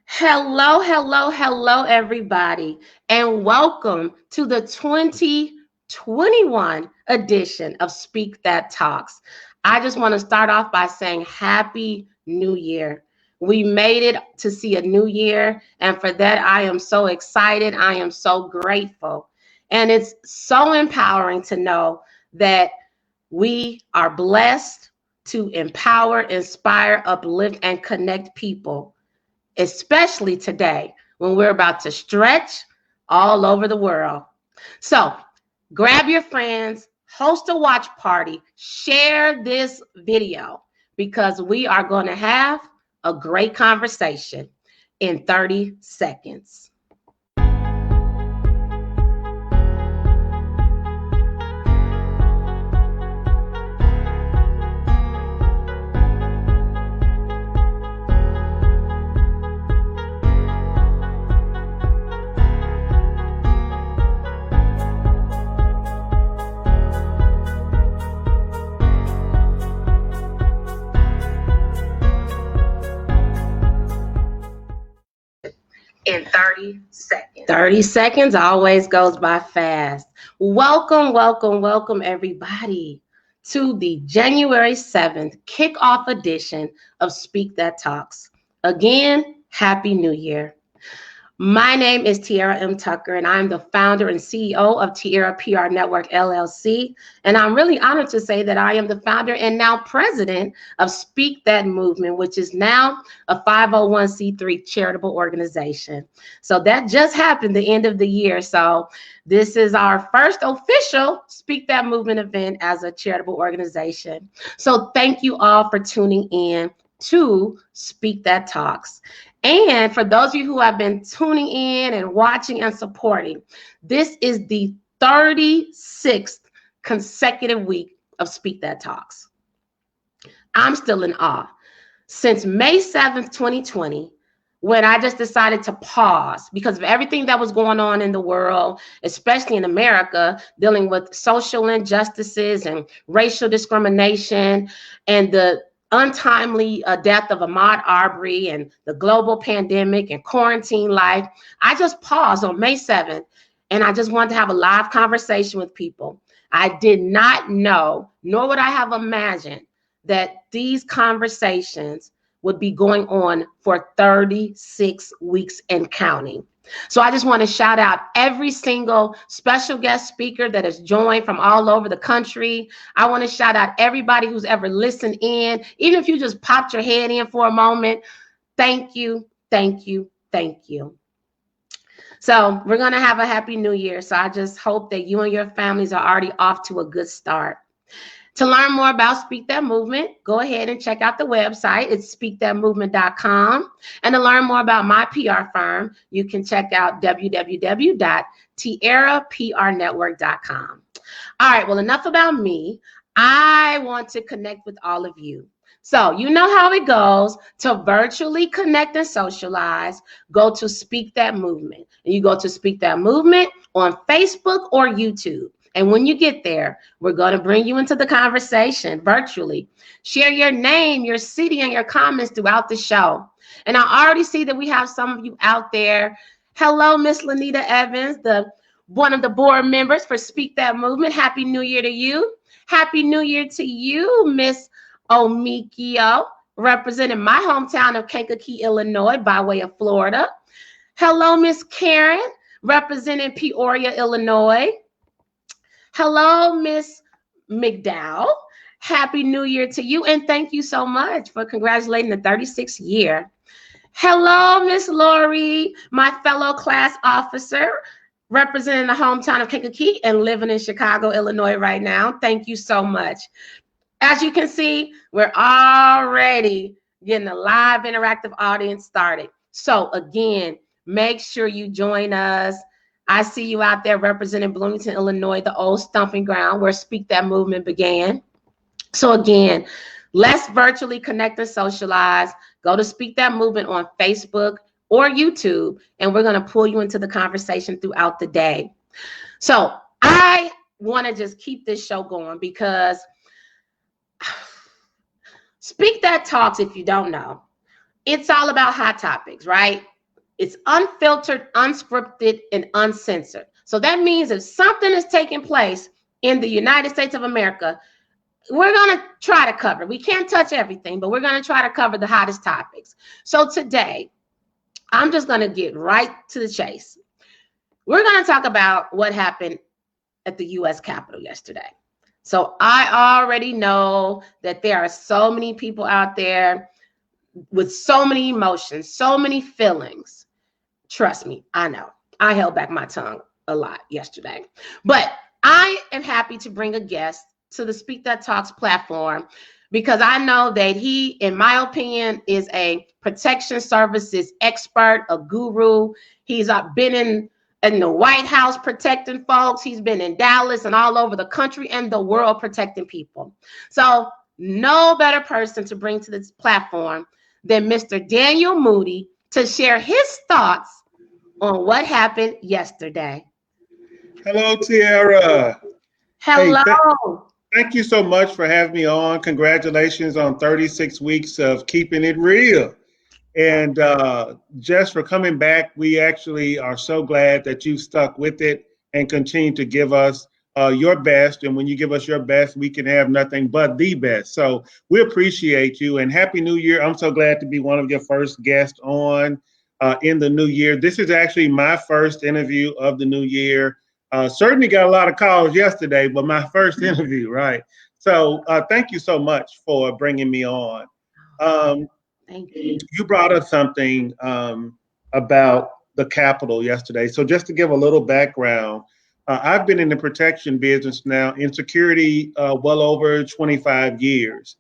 Hello, hello, hello, everybody, and welcome to the 2021 edition of Speak That Talks. I just want to start off by saying Happy New Year. We made it to see a new year, and for that, I am so excited. I am so grateful. And it's so empowering to know that we are blessed to empower, inspire, uplift, and connect people, especially today when we're about to stretch all over the world. So grab your friends, host a watch party, share this video because we are going to have a great conversation in 30 seconds. In 30 seconds. 30 seconds always goes by fast. Welcome, welcome, welcome, everybody, to the January 7th kickoff edition of Speak That Talks. Again, Happy New Year. My name is Tiara M. Tucker, and I'm the founder and CEO of Tiara PR Network, LLC. And I'm really honored to say that I am the founder and now president of Speak That Movement, which is now a 501c3 charitable organization. So that just happened the end of the year. So this is our first official Speak That Movement event as a charitable organization. So thank you all for tuning in to Speak That Talks. And for those of you who have been tuning in and watching and supporting, this is the 36th consecutive week of Speak That Talks. I'm still in awe. Since May 7th, 2020, when I just decided to pause because of everything that was going on in the world, especially in America, dealing with social injustices and racial discrimination and the untimely death of Ahmaud Arbery and the global pandemic and quarantine life, I just paused on May 7th and I just wanted to have a live conversation with people. I did not know, nor would I have imagined that these conversations would be going on for 36 weeks and counting. So I just want to shout out every single special guest speaker that has joined from all over the country. I want to shout out everybody who's ever listened in, even if you just popped your head in for a moment. Thank you, thank you, thank you. So we're going to have a happy new year. So I just hope that you and your families are already off to a good start. To learn more about Speak That Movement, go ahead and check out the website. It's speakthatmovement.com. And to learn more about my PR firm, you can check out www.tiaraprnetwork.com. All right, well, enough about me. I want to connect with all of you. So you know how it goes. To virtually connect and socialize, go to Speak That Movement. And you go to Speak That Movement on Facebook or YouTube. And when you get there, we're going to bring you into the conversation virtually. Share your name, your city, and your comments throughout the show. And I already see that we have some of you out there. Hello, Miss Lanita Evans, one of the board members for Speak That Movement. Happy New Year to you. Happy New Year to you, Miss Omikio, representing my hometown of Kankakee, Illinois, by way of Florida. Hello, Miss Karen, representing Peoria, Illinois. Hello, Miss McDowell. Happy New Year to you, and thank you so much for congratulating the 36th year. Hello, Miss Lori, my fellow class officer, representing the hometown of Kankakee and living in Chicago, Illinois right now. Thank you so much. As you can see, we're already getting a live interactive audience started. So again, make sure you join us. I see you out there representing Bloomington, Illinois, the old stomping ground where Speak That Movement began. So again, let's virtually connect and socialize. Go to Speak That Movement on Facebook or YouTube, and we're going to pull you into the conversation throughout the day. So I want to just keep this show going because Speak That Talks, if you don't know, it's all about hot topics, right? It's unfiltered, unscripted, and uncensored. So that means if something is taking place in the United States of America, we're going to try to cover. We can't touch everything, but we're going to try to cover the hottest topics. So today, I'm just going to get right to the chase. We're going to talk about what happened at the U.S. Capitol yesterday. So I already know that there are so many people out there with so many emotions, so many feelings. Trust me, I know. I held back my tongue a lot yesterday. But I am happy to bring a guest to the Speak That Talks platform because I know that he, in my opinion, is a protection services expert, a guru. He's been in the White House protecting folks. He's been in Dallas and all over the country and the world protecting people. So no better person to bring to this platform than Mr. Daniel Moody to share his thoughts on what happened yesterday. Hello, Tiara. Hello. Hey, thank you so much for having me on. Congratulations on 36 weeks of keeping it real. And just for coming back, we actually are so glad that you stuck with it and continue to give us your best. And when you give us your best, we can have nothing but the best. So we appreciate you and Happy New Year. I'm so glad to be one of your first guests on in the new year. This is actually my first interview of the new year. Certainly got a lot of calls yesterday, but my first interview, right? So thank you so much for bringing me on. Thank you. You brought up something about the Capitol yesterday. So just to give a little background, I've been in the protection business now in security well over 25 years.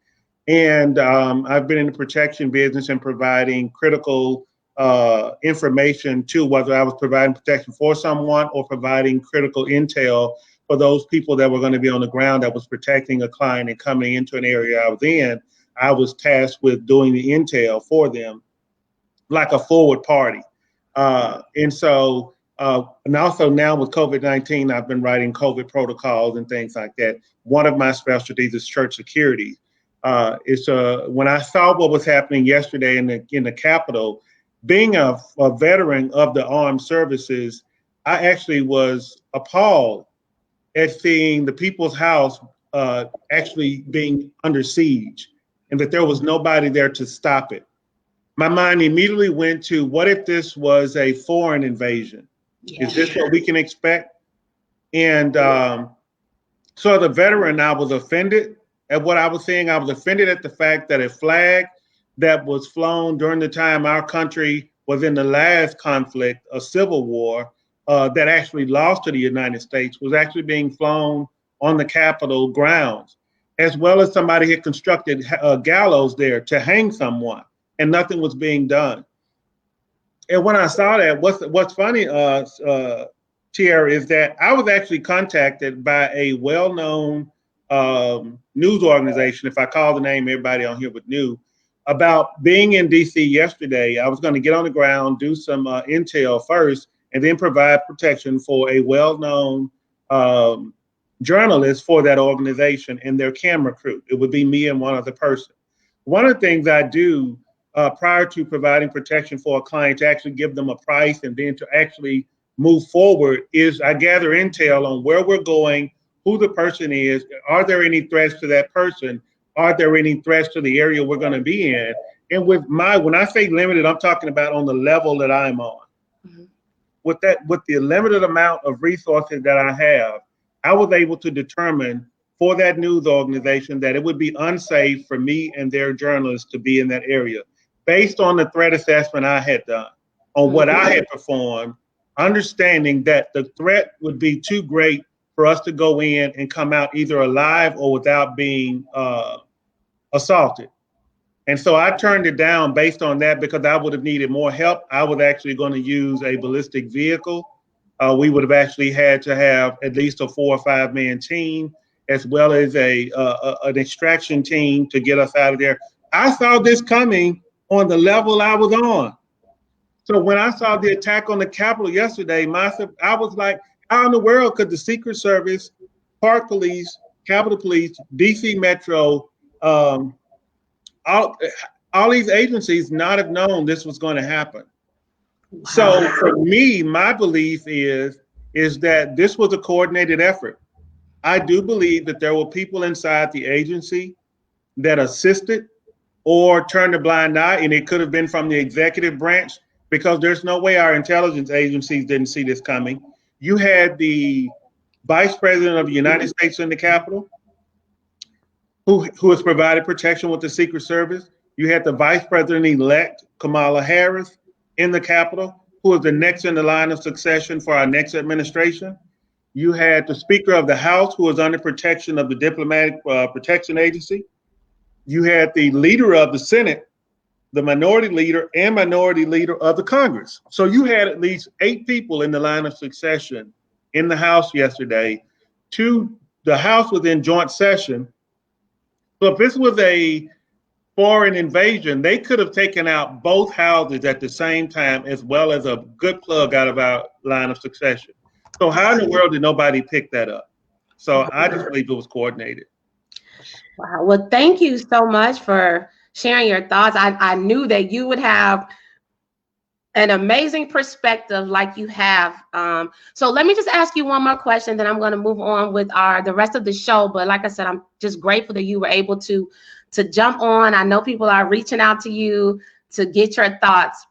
And I've been in the protection business and providing critical information to whether I was providing protection for someone or providing critical intel for those people that were going to be on the ground that was protecting a client and coming into an area I was in. I was tasked with doing the intel for them like a forward party. And also now with COVID-19, I've been writing COVID protocols and things like that. One of my specialties is church security. When I saw what was happening yesterday in the Capitol, being a veteran of the armed services, I actually was appalled at seeing the People's House actually being under siege and that there was nobody there to stop it. My mind immediately went to, what if this was a foreign invasion? Yeah. Is this what we can expect? And so as a veteran, I was offended at what I was seeing. I was offended at the fact that a flag that was flown during the time our country was in the last conflict, a civil war, that actually lost to the United States, was actually being flown on the Capitol grounds, as well as somebody had constructed gallows there to hang someone, and nothing was being done. And when I saw that, what's funny, Tiara, is that I was actually contacted by a well-known news organization, if I call the name, everybody on here would know, about being in DC yesterday. I was going to get on the ground, do some intel first, and then provide protection for a well-known journalist for that organization and their camera crew. It would be me and one other person. One of the things I do prior to providing protection for a client to actually give them a price and then to actually move forward is I gather intel on where we're going, who the person is, are there any threats to that person, are there any threats to the area we're going to be in? And when I say limited, I'm talking about on the level that I'm on. Mm-hmm. With the limited amount of resources that I have, I was able to determine for that news organization that it would be unsafe for me and their journalists to be in that area based on the threat assessment I had done, on what I had performed, understanding that the threat would be too great for us to go in and come out either alive or without being assaulted. And so I turned it down based on that because I would have needed more help. I was actually going to use a ballistic vehicle. We would have actually had to have at least a 4 or 5 man team, as well as an extraction team to get us out of there. I saw this coming on the level I was on. So when I saw the attack on the Capitol yesterday, I was like, how in the world could the Secret Service, Park Police, Capitol Police, DC Metro, all these agencies not have known this was going to happen? Wow. So for me, my belief is that this was a coordinated effort. I do believe that there were people inside the agency that assisted or turned a blind eye, and it could have been from the executive branch because there's no way our intelligence agencies didn't see this coming. You had the vice president of the United States in the Capitol, who has provided protection with the Secret Service. You had the vice president-elect, Kamala Harris, in the Capitol, who is the next in the line of succession for our next administration. You had the Speaker of the House, who is under protection of the Diplomatic Protection Agency. You had the leader of the Senate, the minority leader, and minority leader of the Congress. So you had at least 8 people in the line of succession in the House yesterday. The House was in joint session. So if this was a foreign invasion, they could have taken out both houses at the same time, as well as a good plug out of our line of succession. So how in the world did nobody pick that up? So I just believe it was coordinated. Wow. Well, thank you so much for sharing your thoughts. I knew that you would have an amazing perspective like you have. So let me just ask you one more question, then I'm going to move on with the rest of the show. But like I said, I'm just grateful that you were able to jump on. I know people are reaching out to you to get your thoughts.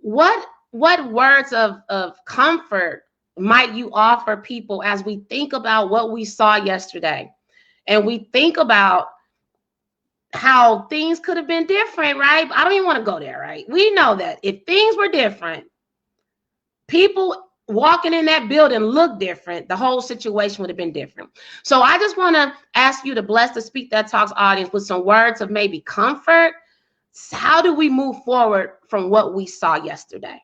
What words of comfort might you offer people as we think about what we saw yesterday, and we think about how things could have been different, right? I don't even want to go there, right? We know that if things were different, people walking in that building look different, the whole situation would have been different. So I just want to ask you to bless the Speak That Talks audience with some words of maybe comfort. How do we move forward from what we saw yesterday?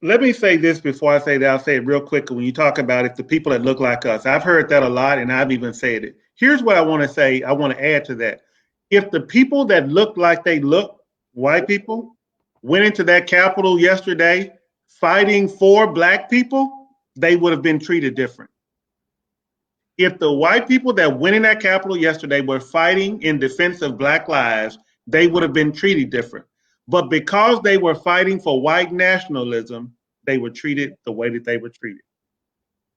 Let me say this before I say that. I'll say it real quick. When you talk about it, the people that look like us, I've heard that a lot, and I've even said it. Here's what I want to say. I want to add to that. If the people that look like they look, white people, went into that Capitol yesterday fighting for Black people, they would have been treated different. If the white people that went in that Capitol yesterday were fighting in defense of Black lives, they would have been treated different. But because they were fighting for white nationalism, they were treated the way that they were treated.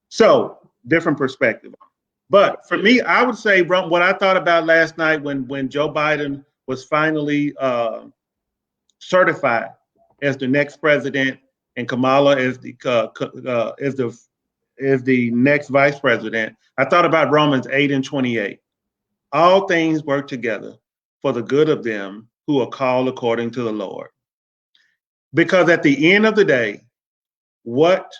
So, different perspective. But for me, I would say what I thought about last night when Joe Biden was finally certified as the next president and Kamala as the next vice president. I thought about Romans 8:28. All things work together for the good of them who are called according to the Lord. Because at the end of the day, what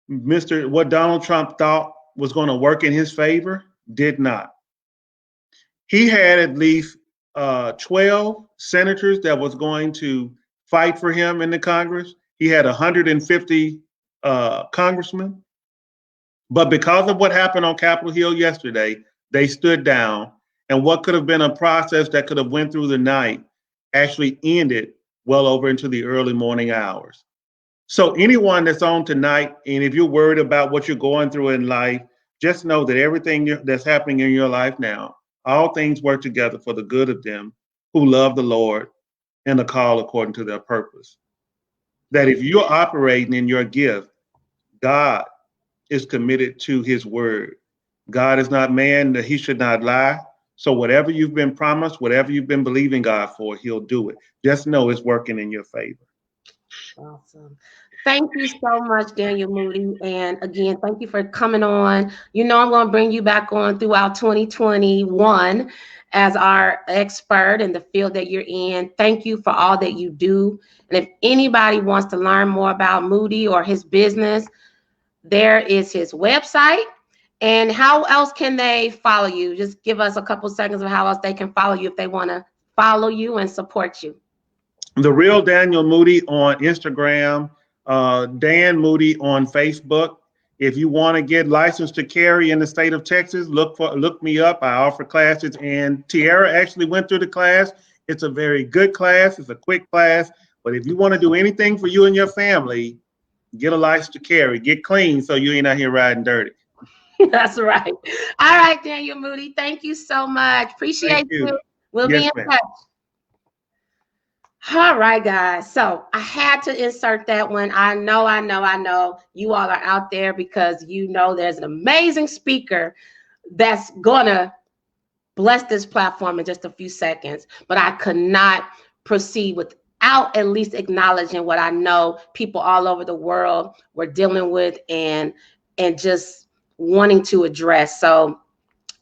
Donald Trump thought was going to work in his favor did not. He had at least 12 senators that was going to fight for him in the Congress. He had 150 congressmen. But because of what happened on Capitol Hill yesterday, they stood down. And what could have been a process that could have went through the night actually ended well over into the early morning hours. So anyone that's on tonight, and if you're worried about what you're going through in life, just know that everything that's happening in your life now, all things work together for the good of them who love the Lord and are called according to their purpose. That if you're operating in your gift, God is committed to his word. God is not man that he should not lie. So whatever you've been promised, whatever you've been believing God for, he'll do it. Just know it's working in your favor. Awesome. Thank you so much, Daniel Moody. And again, thank you for coming on. You know, I'm going to bring you back on throughout 2021 as our expert in the field that you're in. Thank you for all that you do. And if anybody wants to learn more about Moody or his business, there is his website. And how else can they follow you? Just give us a couple seconds of how else they can follow you if they want to follow you and support you. The Real Daniel Moody on Instagram, Dan Moody on Facebook. If you want to get licensed to carry in the state of Texas, look me up. I offer classes, and Tiara actually went through the class. It's a very good class. It's a quick class. But if you want to do anything for you and your family, get a license to carry. Get clean so you ain't out here riding dirty. That's right. All right, Daniel Moody. Thank you so much. Appreciate you. We'll be in touch. All right, guys. So I had to insert that one. I know you all are out there because you know there's an amazing speaker that's gonna bless this platform in just a few seconds. But I could not proceed without at least acknowledging what I know people all over the world were dealing with and just wanting to address. So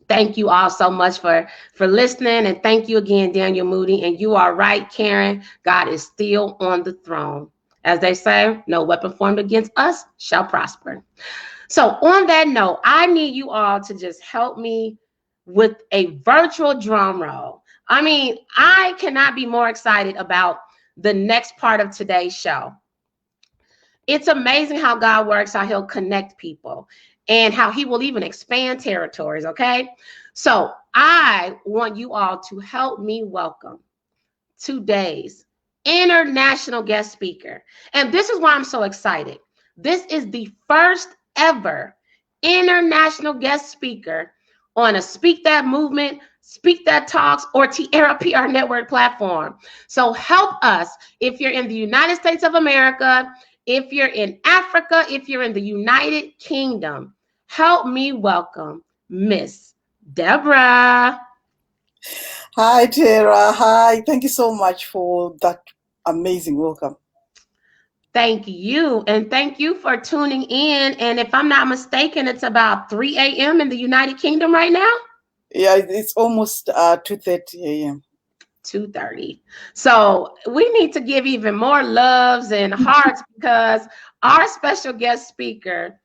thank you all so much for listening, and thank you again, Daniel Moody. And you are right, Karen, God is still on the throne. As they say, no weapon formed against us shall prosper. So on that note, I need you all to just help me with a virtual drum roll. I mean, I cannot be more excited about the next part of today's show. It's amazing how God works, how he'll connect people, and how he will even expand territories, okay? So I want you all to help me welcome today's international guest speaker. And this is why I'm so excited. This is the first ever international guest speaker on a Speak That Movement, Speak That Talks, or Tiara PR Network platform. So help us if you're in the United States of America, if you're in Africa, if you're in the United Kingdom, help me welcome Miss Debrah. Hi, Tiara. Hi. Thank you so much for that amazing welcome. Thank you. And thank you for tuning in. And if I'm not mistaken, it's about 3 a.m. in the United Kingdom right now. Yeah, it's almost 2:30 a.m. 2:30. So we need to give even more loves and hearts because our special guest speaker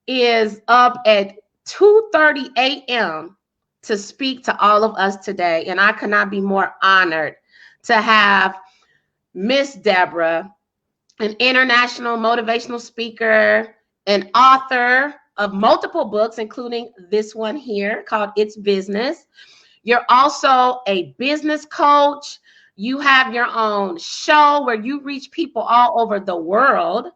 is up at 2:30 a.m. to speak to all of us today. And I could not be more honored to have Miss Debrah, an international motivational speaker, an author of multiple books, including this one here called It's Business. You're also a business coach. You have your own show where you reach people all over the world.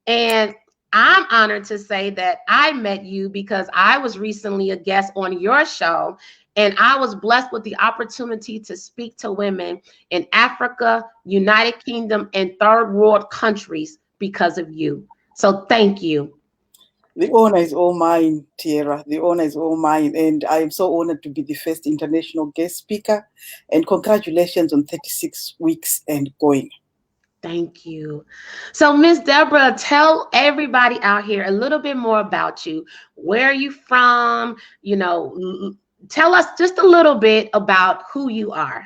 And I'm honored to say that I met you because I was recently a guest on your show, and I was blessed with the opportunity to speak to women in Africa, United Kingdom, and third world countries because of you. So thank you. The honor is all mine, Tiara. The honor is all mine. And I am so honored to be the first international guest speaker. And congratulations on 36 weeks and going. Thank you. So, Miss Debrah, tell everybody out here a little bit more about you. Where are you from? You know, tell us just a little bit about who you are.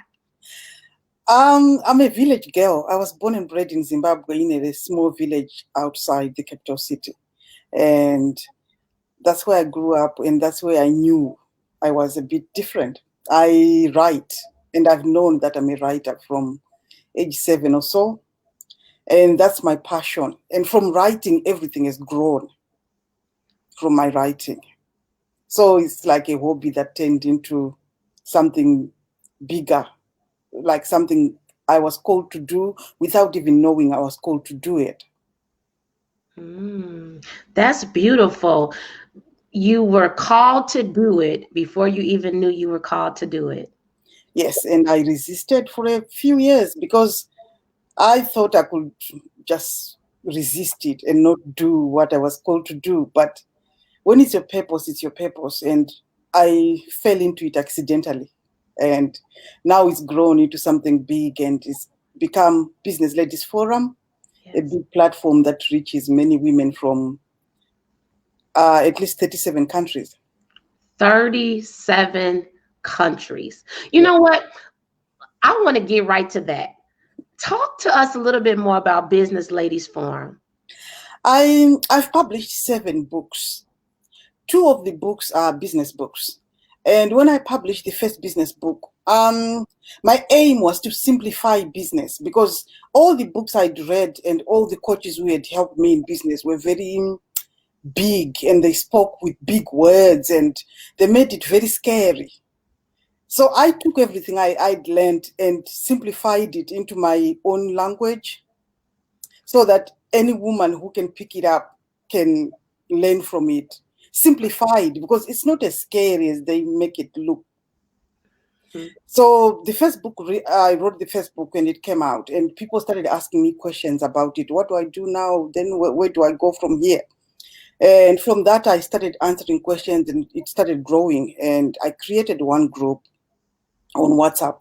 I'm a village girl. I was born and bred in Zimbabwe in a small village outside the capital city. And that's where I grew up, and that's where I knew I was a bit different. I write, and I've known that I'm a writer from age 7 or so. And that's my passion. And from writing, everything has grown from my writing. So it's like a hobby that turned into something bigger, like something I was called to do without even knowing I was called to do it. That's beautiful. You were called to do it before you even knew you were called to do it. Yes, and I resisted for a few years because I thought I could just resist it and not do what I was called to do. But when it's your purpose, it's your purpose. And I fell into it accidentally. And now it's grown into something big, and it's become Business Ladies Forum, a big platform that reaches many women from at least 37 countries. 37 countries. You know what? I want to get right to that. Talk to us a little bit more about Business Ladies Forum. I've published 7 books. 2 of the books are business books. And when I published the first business book, my aim was to simplify business, because all the books I'd read and all the coaches who had helped me in business were very big, and they spoke with big words, and they made it very scary. So I took everything I'd learned and simplified it into my own language so that any woman who can pick it up can learn from it. Simplified, because it's not as scary as they make it look. So the first book, I wrote the first book when it came out, and people started asking me questions about it. What do I do now? Then where do I go from here? And from that, I started answering questions, and it started growing. And I created one group on WhatsApp,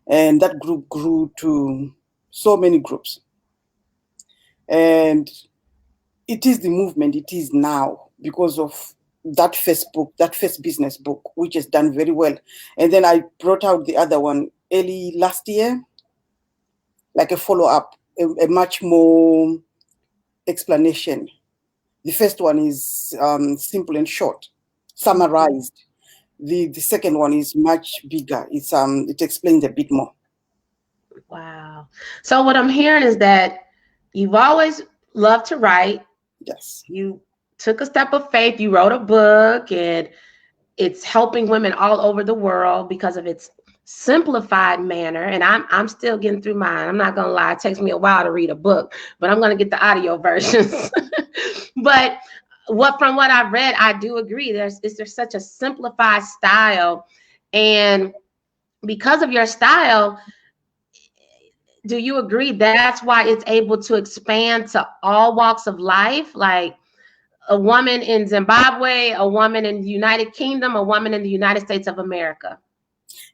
and that group grew to so many groups. And it is the movement it is now because of that first book, that first business book, which has done very well. And then I brought out the other one early last year, like a follow-up, a much more explanation. The first one is simple and short, summarized. The second one is much bigger. It explains a bit more. Wow. So what I'm hearing is that you've always loved to write. Yes. You took a step of faith. You wrote a book, and it's helping women all over the world because of its simplified manner. And I'm still getting through mine. I'm not gonna lie, it takes me a while to read a book, but I'm gonna get the audio versions. But from what I've read, I do agree. There's such a simplified style, and because of your style, do you agree that's why it's able to expand to all walks of life? Like a woman in Zimbabwe, a woman in the United Kingdom, a woman in the United States of America.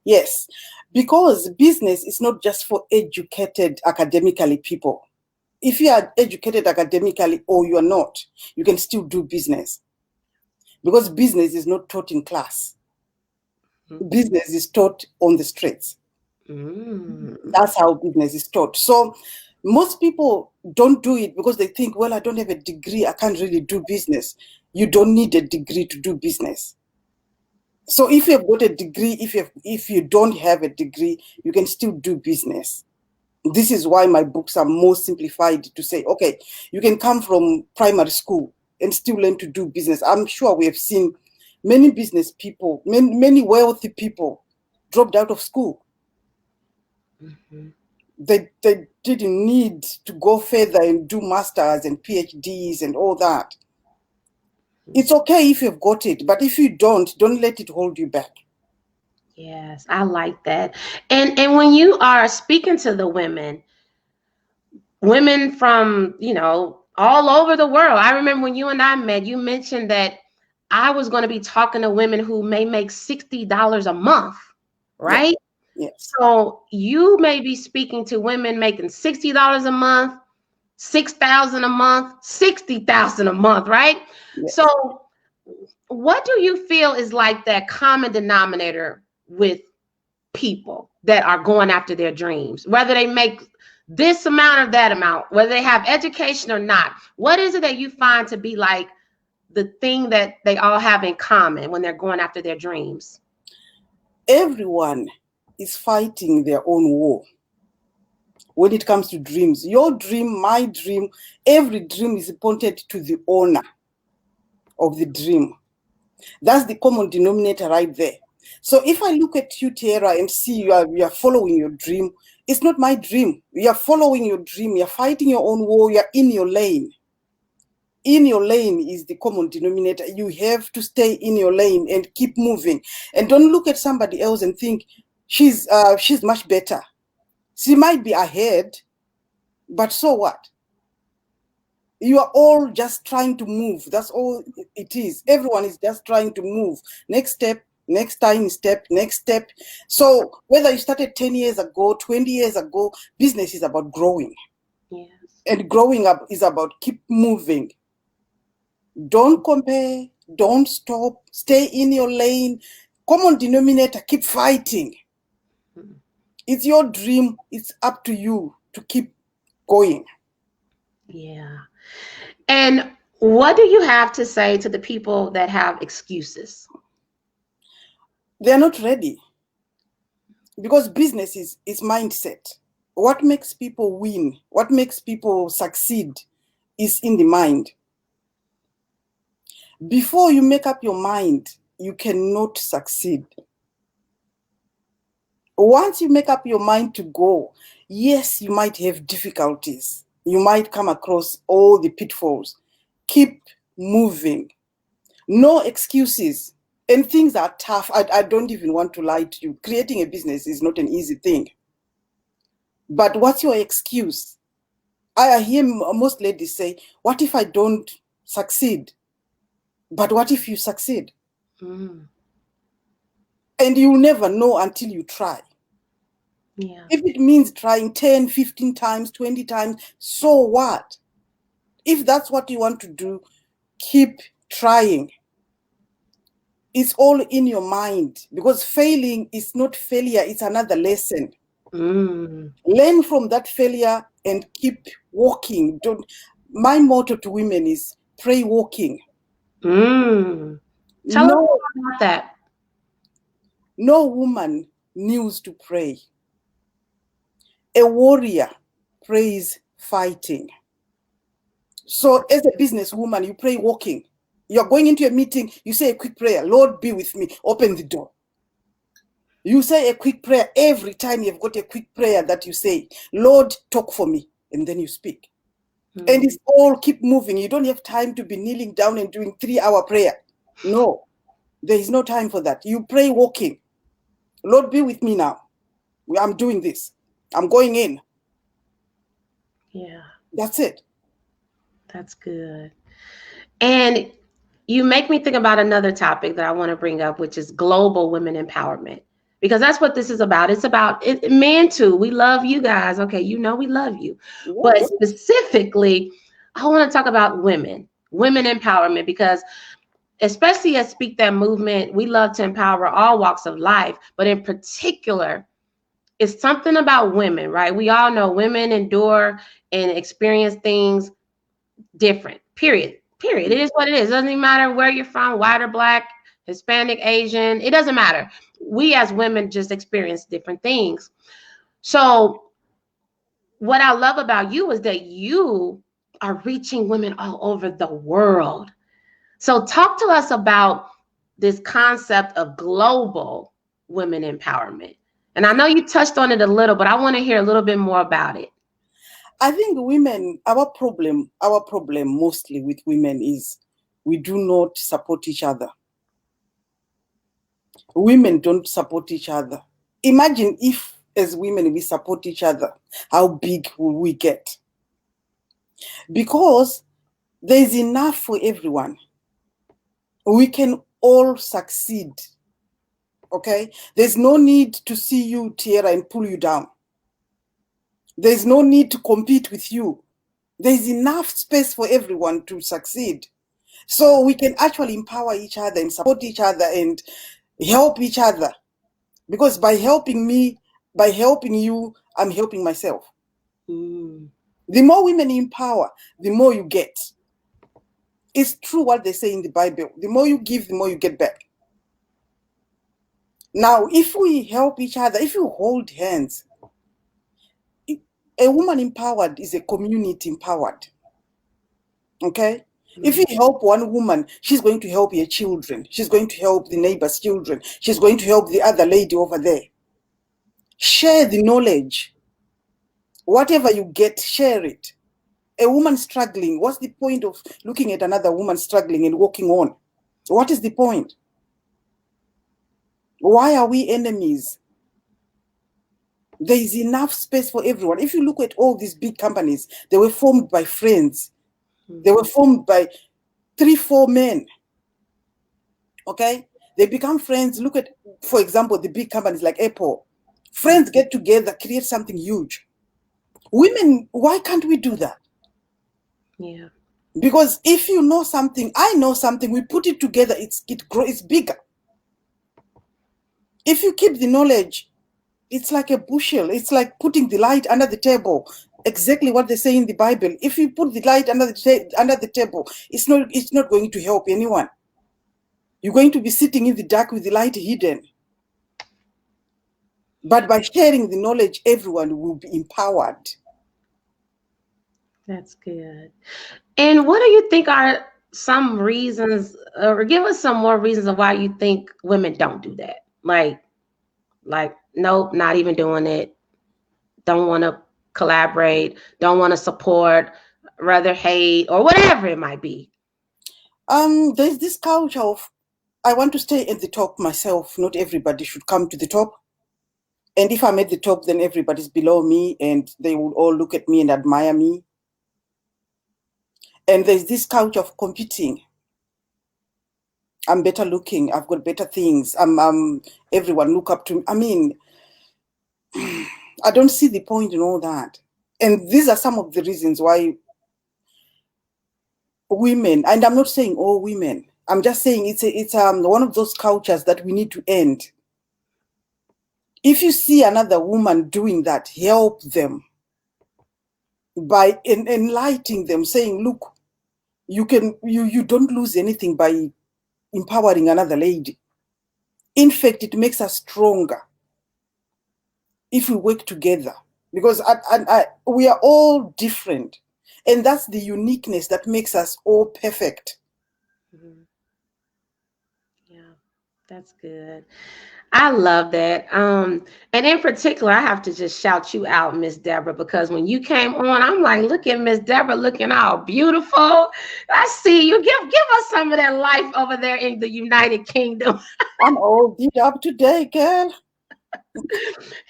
Yes, because business is not just for educated academically people. If you are educated academically or you are not, you can still do business. Because business is not taught in class. Business is taught on the streets. That's how business is taught. So most people don't do it because they think, well, I don't have a degree, I can't really do business. You don't need a degree to do business. So if you've got a degree, if you don't have a degree, you can still do business. This is why my books are more simplified to say, okay, you can come from primary school and still learn to do business. I'm sure we have seen many business people, many wealthy people dropped out of school. They didn't need to go further and do masters and PhDs and all that. It's okay if you've got it, but if you don't let it hold you back. Yes, I like that. And when you are speaking to the women from, all over the world. I remember when you and I met, you mentioned that I was going to be talking to women who may make $60 a month, right? Yes. So you may be speaking to women making $60 a month, $6,000 a month, $60,000 a month, right? Yes. So what do you feel is like that common denominator with people that are going after their dreams, whether they make this amount or that amount, whether they have education or not? What is it that you find to be like the thing that they all have in common when they're going after their dreams? Everyone is fighting their own war. When it comes to dreams, your dream, my dream, every dream is pointed to the owner of the dream. That's the common denominator right there. So if I look at you, Tiara, and see you are following your dream, it's not my dream. You are following your dream. You're fighting your own war. You're in your lane. In your lane is the common denominator. You have to stay in your lane and keep moving. And don't look at somebody else and think she's much better. She might be ahead, but so what? You are all just trying to move. That's all it is. Everyone is just trying to move. Next step, next tiny step, next step. So whether you started 10 years ago, 20 years ago, business is about growing. Yes. And growing up is about keep moving. Don't compare, don't stop, stay in your lane. Common denominator, keep fighting. It's your dream. It's up to you to keep going. Yeah. And what do you have to say to the people that have excuses? They're not ready. Because business is mindset. What makes people win, what makes people succeed is in the mind. Before you make up your mind, you cannot succeed. Once you make up your mind to go, yes, you might have difficulties. You might come across all the pitfalls. Keep moving. No excuses. And things are tough. I don't even want to lie to you. Creating a business is not an easy thing. But what's your excuse? I hear most ladies say, what if I don't succeed? But what if you succeed? Mm. And you'll never know until you try. Yeah. If it means trying 10, 15 times, 20 times, so what? If that's what you want to do, keep trying. It's all in your mind, because failing is not failure, it's another lesson. Mm. Learn from that failure and keep walking. My motto to women is pray walking. Mm. Tell us more about that. No woman kneels to pray. A warrior prays fighting. So as a businesswoman, you pray walking. You're going into a meeting, you say a quick prayer, Lord, be with me, open the door. You say a quick prayer every time. You've got a quick prayer that you say, Lord, talk for me, and then you speak. Mm. And it's all keep moving. You don't have time to be kneeling down and doing 3-hour prayer. No, there is no time for that. You pray walking. Lord, be with me now. I'm doing this. I'm going in. Yeah. That's it. That's good. And you make me think about another topic that I want to bring up, which is global women empowerment, because that's what this is about. It's about men too. We love you guys. Okay, you know we love you. Yeah. But specifically, I want to talk about women empowerment, because especially at Speak That Movement, we love to empower all walks of life, but in particular, it's something about women, right? We all know women endure and experience things different, period. It is what it is. It doesn't even matter where you're from, white or black, Hispanic, Asian, it doesn't matter. We as women just experience different things. So what I love about you is that you are reaching women all over the world. So talk to us about this concept of global women empowerment. And I know you touched on it a little, but I want to hear a little bit more about it. I think women, our problem mostly with women is we do not support each other. Women don't support each other. Imagine if, as women, we support each other, how big will we get? Because there's enough for everyone. We can all succeed. Okay? There's no need to see you, Tiara, and pull you down. There's no need to compete with you. There's enough space for everyone to succeed. So we can actually empower each other and support each other and help each other. Because by helping me, by helping you, I'm helping myself. Mm. The more women empower, the more you get. It's true what they say in the Bible. The more you give, the more you get back. Now, if we help each other, if you hold hands, a woman empowered is a community empowered. Okay? Mm-hmm. If you help one woman, she's going to help your children. She's going to help the neighbor's children. She's going to help the other lady over there. Share the knowledge. Whatever you get, share it. A woman struggling, what's the point of looking at another woman struggling and walking on? What is the point? Why are we enemies? There is enough space for everyone. If you look at all these big companies, they were formed by friends. They were formed by 3-4 men. Okay? They become friends. Look at, for example, the big companies like Apple. Friends get together, create something huge. Women, why can't we do that? Yeah. Because if you know something, I know something, we put it together, it's bigger. If you keep the knowledge, it's like a bushel. It's like putting the light under the table. Exactly what they say in the Bible. If you put the light under the table, it's not going to help anyone. You're going to be sitting in the dark with the light hidden. But by sharing the knowledge, everyone will be empowered. That's good. And what do you think are some reasons, or give us some more reasons of why you think women don't do that? Like, nope, not even doing it. Don't want to collaborate. Don't want to support. Rather hate, or whatever it might be. There's this culture of, I want to stay at the top myself. Not everybody should come to the top. And if I'm at the top, then everybody's below me and they will all look at me and admire me. And there's this culture of competing. I'm better looking. I've got better things. Everyone look up to me. I mean, I don't see the point in all that. And these are some of the reasons why women, and I'm not saying all women, I'm just saying it's one of those cultures that we need to end. If you see another woman doing that, help them by enlightening them, saying, look, you don't lose anything by empowering another lady. In fact, it makes us stronger if we work together, because we are all different, and that's the uniqueness that makes us all perfect. Mm-hmm. Yeah, that's good. I love that. And in particular, I have to just shout you out, Miss Debrah, because when you came on, I'm like, look at Miss Debrah looking all beautiful. I see you. Give us some of that life over there in the United Kingdom. I'm all beat up today, girl.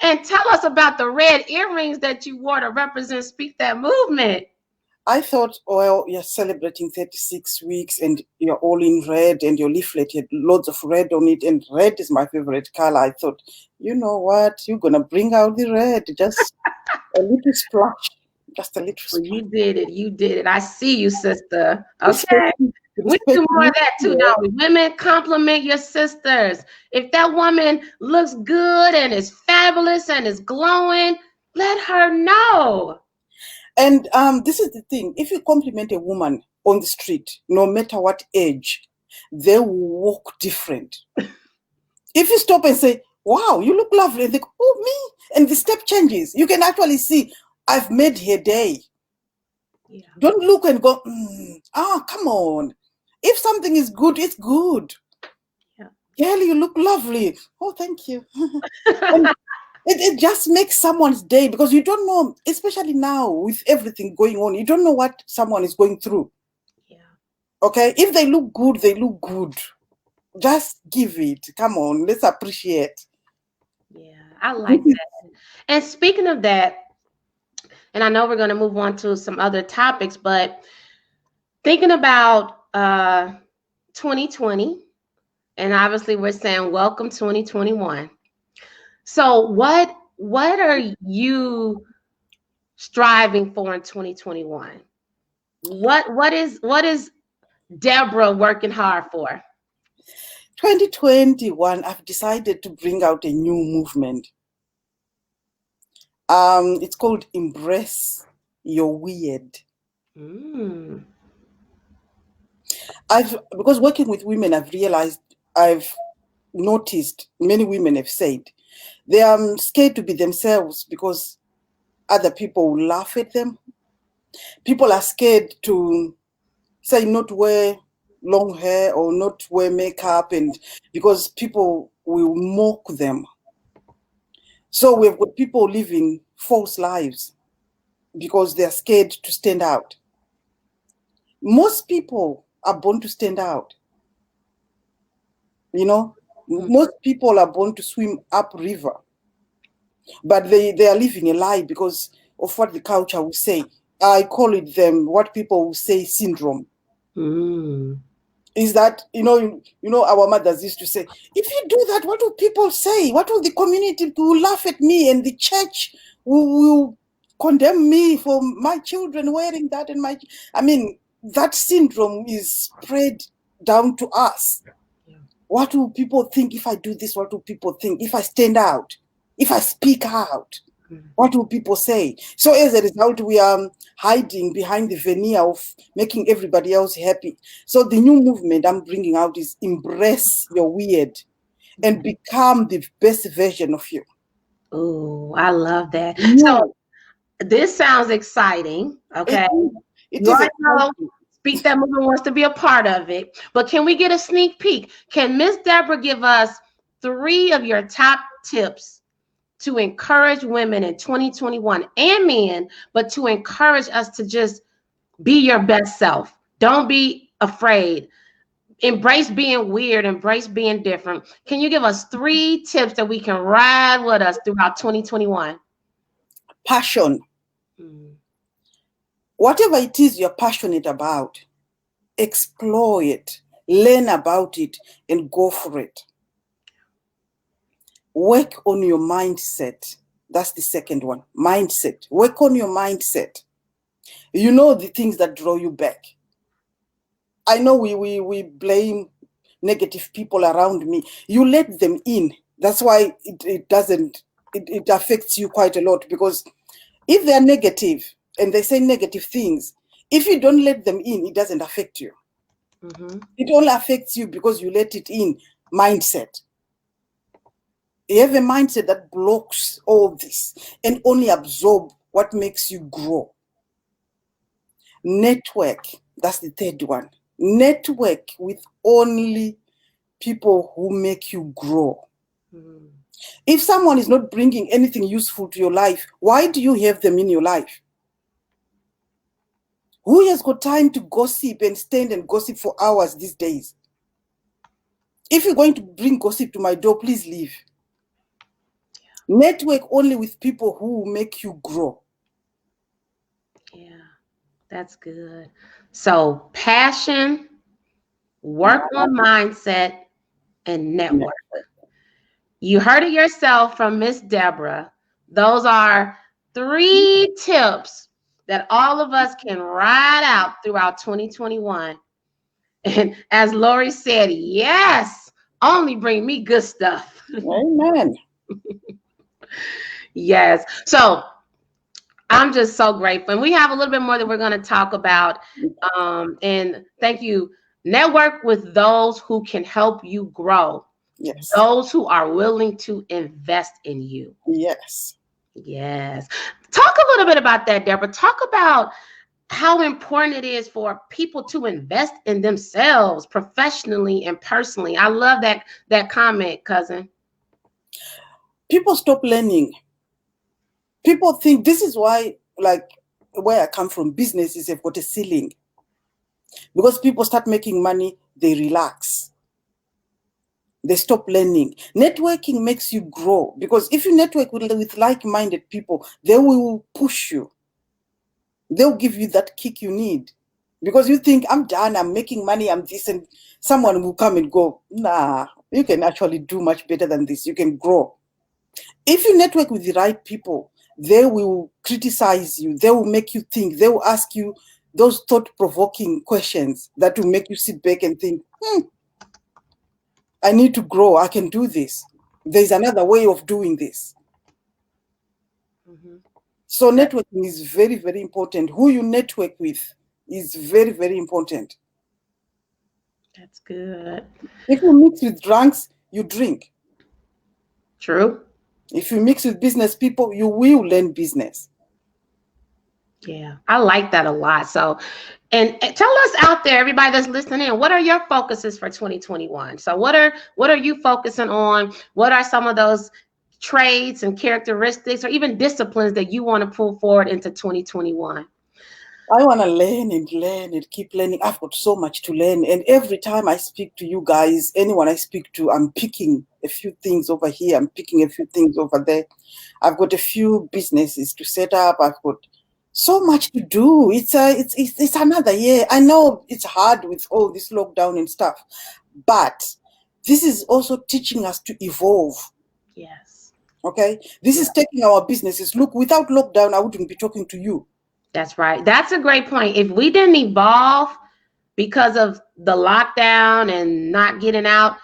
And tell us about the red earrings that you wore to represent Speak That Movement. I thought, well, you're celebrating 36 weeks and you're all in red and your leaflet had loads of red on it, and red is my favorite color. I thought, you know what, you're going to bring out the red, just a little splash, just a little splash. Well, you did it. I see you, sister. Okay. We do more of that too, don't we? Women compliment your sisters. If that woman looks good and is fabulous and is glowing, let her know. And this is the thing. If you compliment a woman on the street, no matter what age, they will walk different. If you stop and say, wow, you look lovely, and they go, oh, me, and the step changes, you can actually see, I've made her day. Yeah. Don't look and go, come on. If something is good, it's good. Yeah. Girl, you look lovely. Oh, thank you. It just makes someone's day, because you don't know, especially now with everything going on, you don't know what someone is going through. Yeah. Okay? If they look good, they look good. Just give it. Come on, let's appreciate. Yeah, I like that. And speaking of that, and I know we're going to move on to some other topics, but thinking about 2020, and obviously we're saying welcome 2021. So what are you striving for in 2021? What is Debrah working hard for? 2021, I've decided to bring out a new movement. It's called Embrace Your Weird. Because working with women, I've noticed many women have said they are scared to be themselves because other people will laugh at them. People are scared to say not wear long hair or not wear makeup, and because people will mock them. So we've got people living false lives because they're scared to stand out. Most people are born to stand out. You know, most people are born to swim upriver, but they are living a lie because of what the culture will say. I call it what people will say syndrome. Is that, you know, our mothers used to say, if you do that, what will people say? What will the community will laugh at me, and the church will condemn me for my children wearing that? And I mean, that syndrome is spread down to us. Yeah. What will people think if I do this? What will people think if I stand out? If I speak out? What will people say? So as a result, we are hiding behind the veneer of making everybody else happy. So the new movement I'm bringing out is Embrace Your Weird and become the best version of you. Oh, I love that. So this sounds exciting. Okay. It is Speak That Movement wants to be a part of it. But can we get a sneak peek? Can Miss Debrah give us 3 of your top tips to encourage women in 2021 and men, but to encourage us to just be your best self? Don't be afraid. embrace being weird, embrace being different. Can you give us 3 tips that we can ride with us throughout 2021? Passion. Whatever it is you're passionate about, explore it, learn about it, and go for it. Work on your mindset. That's the second one. Mindset. Work on your mindset. You know the things that draw you back. I know we blame negative people around me. You let them in. That's why it affects you quite a lot, because if they're negative and they say negative things, if you don't let them in, it doesn't affect you. It only affects you because you let it in. Mindset. You have a mindset that blocks all this and only absorb what makes you grow. Network. That's the third one. Network with only people who make you grow. If someone is not bringing anything useful to your life, why do you have them in your life? Who has got time to gossip and stand and gossip for hours these days? If you're going to bring gossip to my door, please leave. Network only with people who make you grow. Yeah, that's good. So passion, work on mindset, and network. You heard it yourself from Miss Debrah. Those are 3 tips that all of us can ride out throughout 2021. And as Lori said, yes, only bring me good stuff. Amen. Yes. So I'm just so grateful. And we have a little bit more that we're going to talk about. And thank you. Network with those who can help you grow. Yes. Those who are willing to invest in you. Yes. Yes. Talk a little bit about that, Debrah. Talk about how important it is for people to invest in themselves professionally and personally. I love that comment, cousin. People stop learning. People think this is why, like where I come from, businesses have got a ceiling. Because people start making money, they relax. They stop learning. Networking makes you grow, because if you network with like-minded people, they will push you. They'll give you that kick you need, because you think, I'm done, I'm making money, I'm this, and someone will come and go, nah, you can actually do much better than this. You can grow. If you network with the right people, they will criticize you. They will make you think. They will ask you those thought-provoking questions that will make you sit back and think, I need to grow. I can do this. There's another way of doing this. So networking is very, very important. Who you network with is very, very important. That's good. If you mix with drunks, you drink. True. If you mix with business people, you will learn business. Yeah, I like that a lot. So, and tell us out there, everybody that's listening in, what are your focuses for 2021? So what are you focusing on? What are some of those traits and characteristics or even disciplines that you want to pull forward into 2021? I want to learn and keep learning. I've got so much to learn. And every time I speak to you guys, anyone I speak to, I'm picking a few things over here. I'm picking a few things over there. I've got a few businesses to set up. I've got so much to do. It's another year. I know it's hard with all this lockdown and stuff, but this is also teaching us to evolve. Yes. Okay. This is taking our businesses. Look, without lockdown, I wouldn't be talking to you. That's right. That's a great point. If we didn't evolve because of the lockdown and not getting out,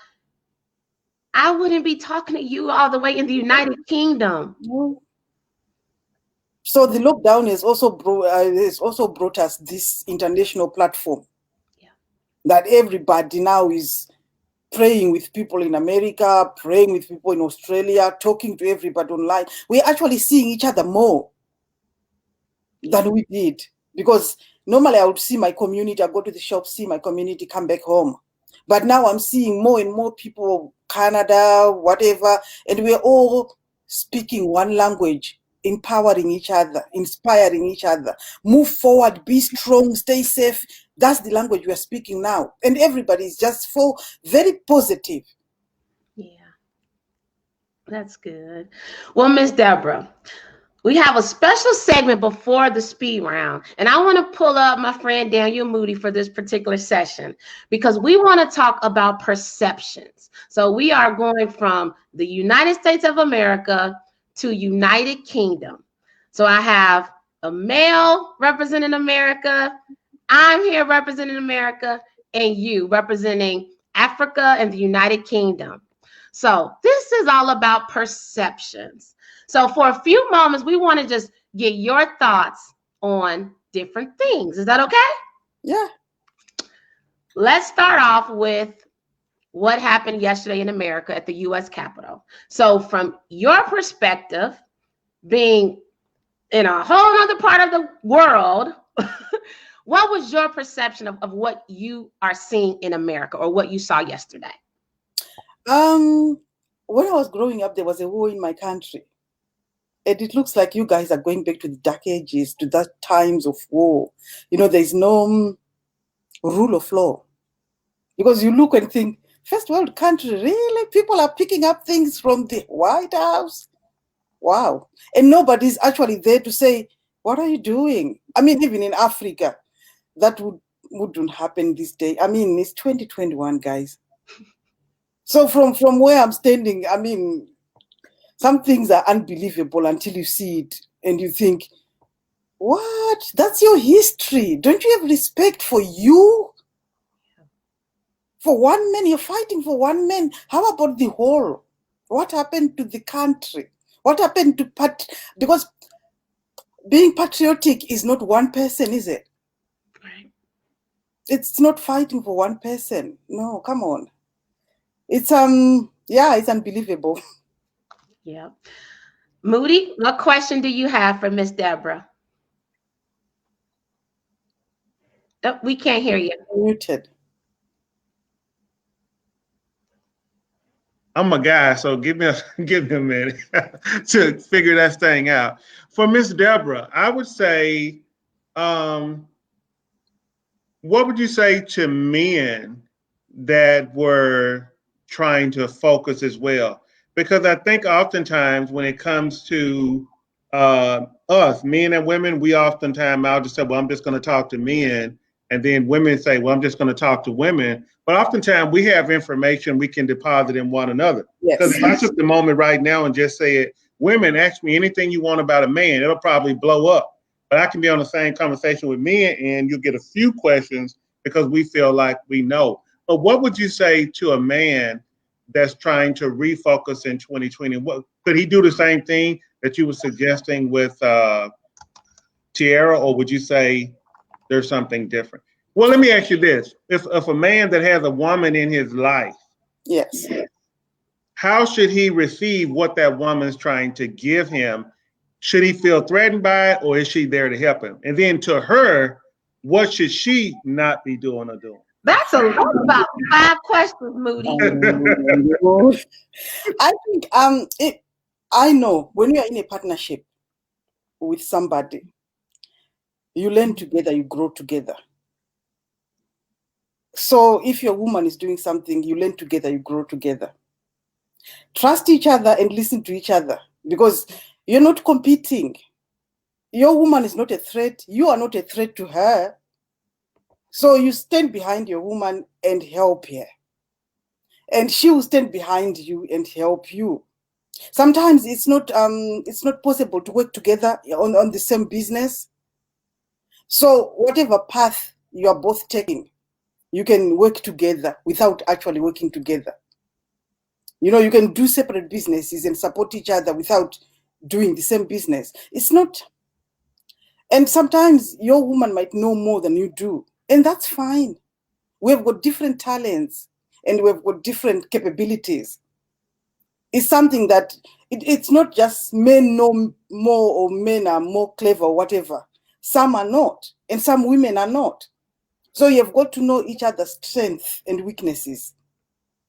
I wouldn't be talking to you all the way in the United Kingdom. So the lockdown has also brought us this international platform. Yeah. That everybody now is praying with people in America, praying with people in Australia, talking to everybody online. We're actually seeing each other more than we did, because normally I would see my community, I go to the shop, see my community, come back home. But now I'm seeing more and more people, Canada, whatever, and we're all speaking one language, empowering each other, inspiring each other. Move forward, be strong, stay safe, That's the language we are speaking now. And everybody is just very positive. Yeah. That's good. Well, Miss Debrah, we have a special segment before the speed round, and I want to pull up my friend Dan Moody for this particular session because we want to talk about perceptions. So we are going from the United States of America to United Kingdom. So I have a male representing America, I'm here representing America, and you representing Africa and the United Kingdom. So this is all about perceptions. So for a few moments, we want to just get your thoughts on different things. Is that okay? Yeah. Let's start off with what happened yesterday in America at the U.S. Capitol. So from your perspective, being in a whole other part of the world, what was your perception of what you are seeing in America or what you saw yesterday? When I was growing up, there was a war in my country. And it looks like you guys are going back to the dark ages, to that times of war. There's no rule of law. Because you look and think, first world country, really? People are picking up things from the White House? Wow. And nobody's actually there to say, what are you doing? I mean, even in Africa, that wouldn't happen this day. I mean, it's 2021, guys. So from where I'm standing, I mean, some things are unbelievable until you see it and you think, what? That's your history. Don't you have respect for you? For one man, you're fighting for one man. How about the whole? What happened to the country? What happened to because being patriotic is not one person, is it? Right. It's not fighting for one person. No, come on. It's it's unbelievable. Yeah. Moody, what question do you have for Miss Debrah? Oh, we can't hear you. Muted. I'm a guy, so give me a minute to figure that thing out. For Miss Debrah, I would say, what would you say to men that were trying to focus as well? Because I think oftentimes when it comes to us, men and women, we oftentimes, I'll just say, well, I'm just going to talk to men. And then women say, well, I'm just going to talk to women. But oftentimes we have information we can deposit in one another. Because if I took the moment right now and just said, women, ask me anything you want about a man, it'll probably blow up. But I can be on the same conversation with men and you'll get a few questions because we feel like we know. But what would you say to a man that's trying to refocus in 2020? What could he do the same thing that you were suggesting with Tiara, or would you say there's something different? Well, let me ask you this. If a man that has a woman in his life, yes, how should he receive what that woman's trying to give him? Should he feel threatened by it, or is she there to help him? And then to her, what should she not be doing or doing? That's about 5 questions, Moody. I think I know when you are in a partnership with somebody, you learn together, you grow together. So if your woman is doing something, you learn together, you grow together. Trust each other and listen to each other because you're not competing. Your woman is not a threat. You are not a threat to her. So you stand behind your woman and help her. And she will stand behind you and help you. Sometimes it's not possible to work together on the same business. So whatever path you are both taking, you can work together without actually working together. You can do separate businesses and support each other without doing the same business. It's not. And sometimes your woman might know more than you do. And that's fine. We've got different talents and we've got different capabilities. It's something that it's not just men know more or men are more clever or whatever. Some are not, and some women are not. So you've got to know each other's strengths and weaknesses.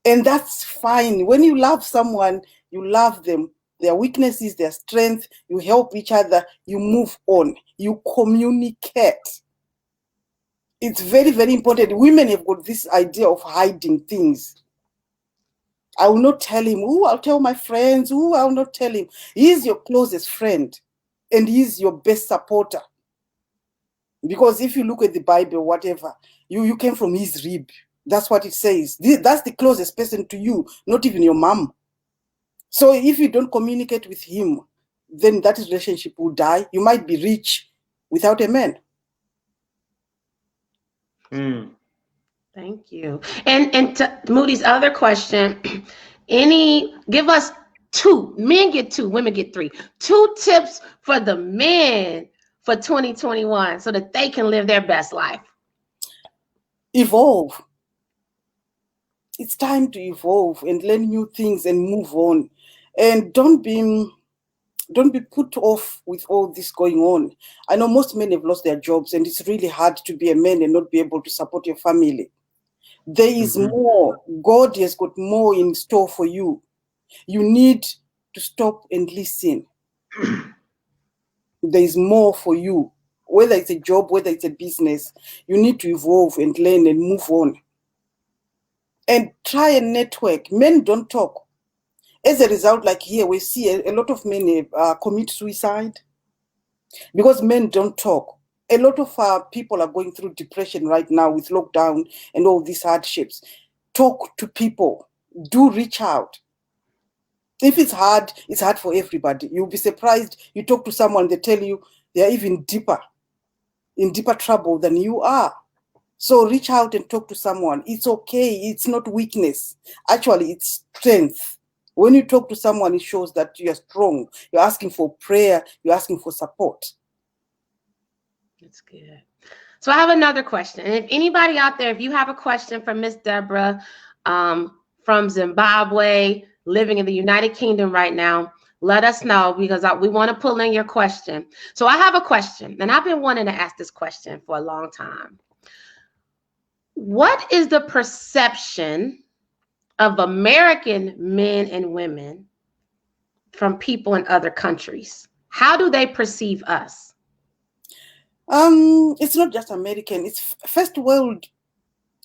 And that's fine. When you love someone, you love them, their weaknesses, their strengths, you help each other, you move on, you communicate. It's very, very important. Women have got this idea of hiding things. I will not tell him. Oh, I'll tell my friends. Oh, I'll not tell him. He's your closest friend, and he's your best supporter. Because if you look at the Bible, whatever, you came from his rib. That's what it says. That's the closest person to you, not even your mom. So if you don't communicate with him, then that relationship will die. You might be rich without a man. Thank you. And to Moody's other question, give us two, men get two, women get three, two tips for the men for 2021 so that they can live their best life. Evolve. It's time to evolve and learn new things and move on. And don't be put off with all this going on. I know most men have lost their jobs, and it's really hard to be a man and not be able to support your family. There is more. God has got more in store for you. You need to stop and listen. There is more for you. Whether it's a job, whether it's a business, you need to evolve and learn and move on. And try and network. Men don't talk. As a result, like here, we see a lot of men commit suicide because men don't talk. A lot of people are going through depression right now with lockdown and all these hardships. Talk to people. Do reach out. If it's hard for everybody. You'll be surprised. You talk to someone, they tell you they're even in deeper trouble than you are. So reach out and talk to someone. It's okay. It's not weakness. Actually, it's strength. When you talk to someone, it shows that you're strong. You're asking for prayer. You're asking for support. That's good. So I have another question. And if anybody out there, if you have a question for Miss Debrah from Zimbabwe, living in the United Kingdom right now, let us know because we want to pull in your question. So I have a question, and I've been wanting to ask this question for a long time. What is the perception of American men and women from people in other countries? How do they perceive us? It's not just American. It's first world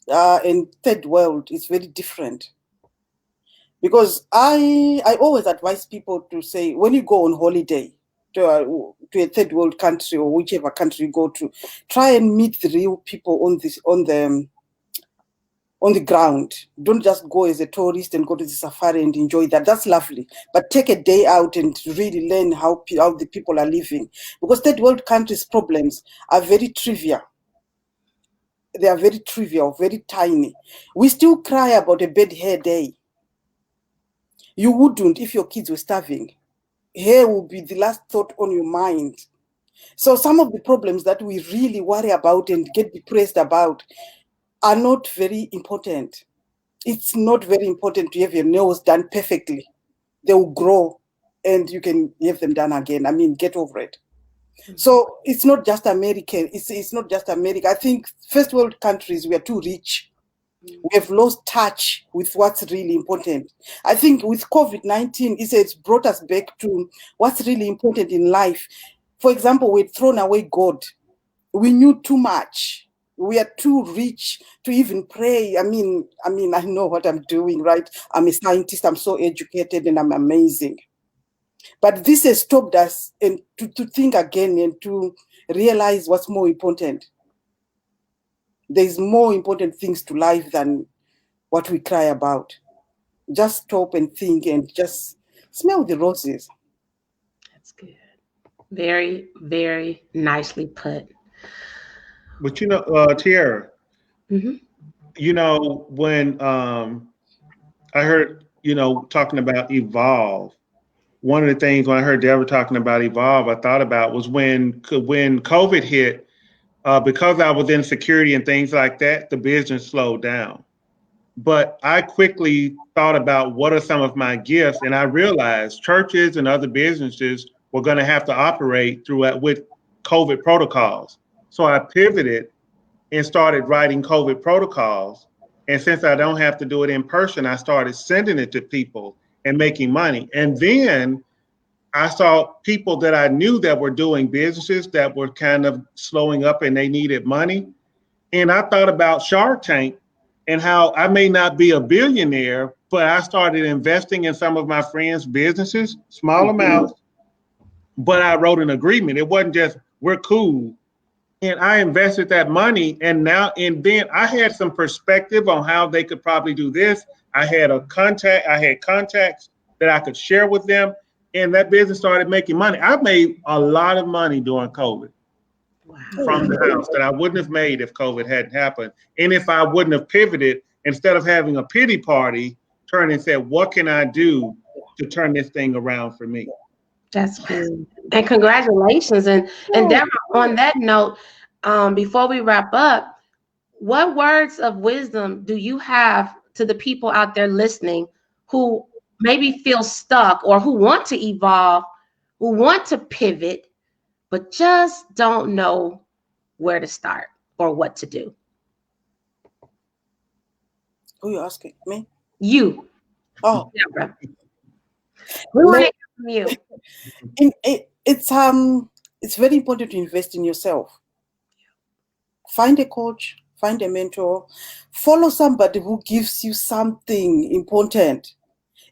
and third world. It's very different. Because I always advise people to say, when you go on holiday to a third world country or whichever country you go to, try and meet the real people on the ground. Don't just go as a tourist and go to the safari and enjoy that. That's lovely. But take a day out and really learn how the people are living. Because third world countries' problems are very trivial. They are very trivial, very tiny. We still cry about a bad hair day. You wouldn't if your kids were starving. Hair will be the last thought on your mind. So some of the problems that we really worry about and get depressed about are not very important. It's not very important to have your nails done perfectly. They will grow and you can have them done again. I mean, get over it. So it's not just American. It's not just America. I think first world countries, we are too rich. We have lost touch with what's really important. I think with COVID-19, it's brought us back to what's really important in life. For example, we've thrown away God. We knew too much. We are too rich to even pray. I mean, I know what I'm doing, right? I'm a scientist. I'm so educated and I'm amazing. But this has stopped us and to think again and to realize what's more important. There's more important things to life than what we cry about. Just stop and think and just smell the roses. That's good. Very, very nicely put. But Tiara, when I heard, talking about evolve, one of the things when I heard Deborah talking about evolve, I thought about was when COVID hit, because I was in security and things like that, the business slowed down. But I quickly thought about what are some of my gifts, and I realized churches and other businesses were going to have to operate with COVID protocols. So I pivoted and started writing COVID protocols. And since I don't have to do it in person, I started sending it to people and making money. And then I saw people that I knew that were doing businesses that were kind of slowing up and they needed money. And I thought about Shark Tank and how I may not be a billionaire, but I started investing in some of my friends' businesses, small amounts, but I wrote an agreement. It wasn't just, we're cool. And I invested that money, and then I had some perspective on how they could probably do this. I had contacts that I could share with them, and that business started making money. I made a lot of money during COVID from the house that I wouldn't have made if COVID hadn't happened. And if I wouldn't have pivoted, instead of having a pity party, turned and said, what can I do to turn this thing around for me? That's good. And congratulations. And Debrah, on that note, before we wrap up, what words of wisdom do you have to the people out there listening who maybe feel stuck or who want to evolve, who want to pivot, but just don't know where to start or what to do? Who are you asking? Me? You. Oh, Debrah. We want to hear from you. It's very important to invest in yourself. Find a coach, find a mentor, follow somebody who gives you something important.